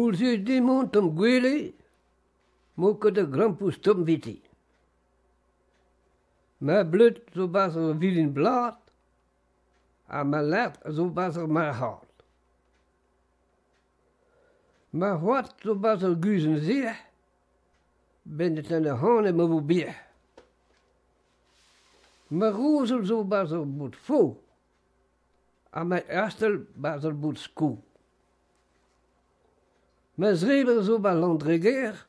Koeltje die mond om gwele, moeke de grampus tom witi. Mijn bloed zo was er wiel in blad, en mijn lijf zo was er mijn hart. Maar wat zo was er guzen zeer, ben het in de handen me wel bier. Mijn rozel zo was er boet vol, en mijn eerste was er boet school. Mijn schreeuwen zo bij landregeer,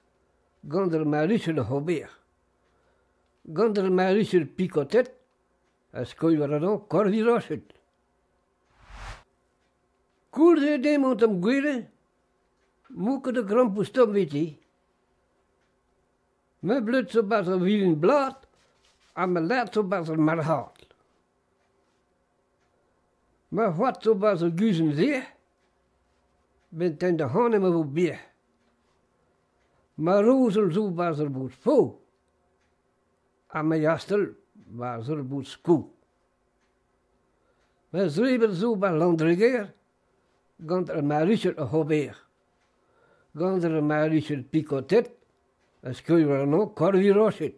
gander mijn Richard Hobert. Gander mijn Richard Picotet, en schoeien dan Corvi Rochet. Koelde de mond om gwele, moeke de grampus tom witi. Mijn bloed zo was er wiel in blad, en mijn lijf zo was er mijn hart. Maar wat zo was er guzen zeer, bent in de handen me wel bier. Maar rozel zo was er boet vol, en mijn jastel was er boet school. Mijn schreeuwen zo bij landregeer, gander mijn Richard Hobert. Gander mijn Richard Picotet, en schoeien dan Corvi Rochet.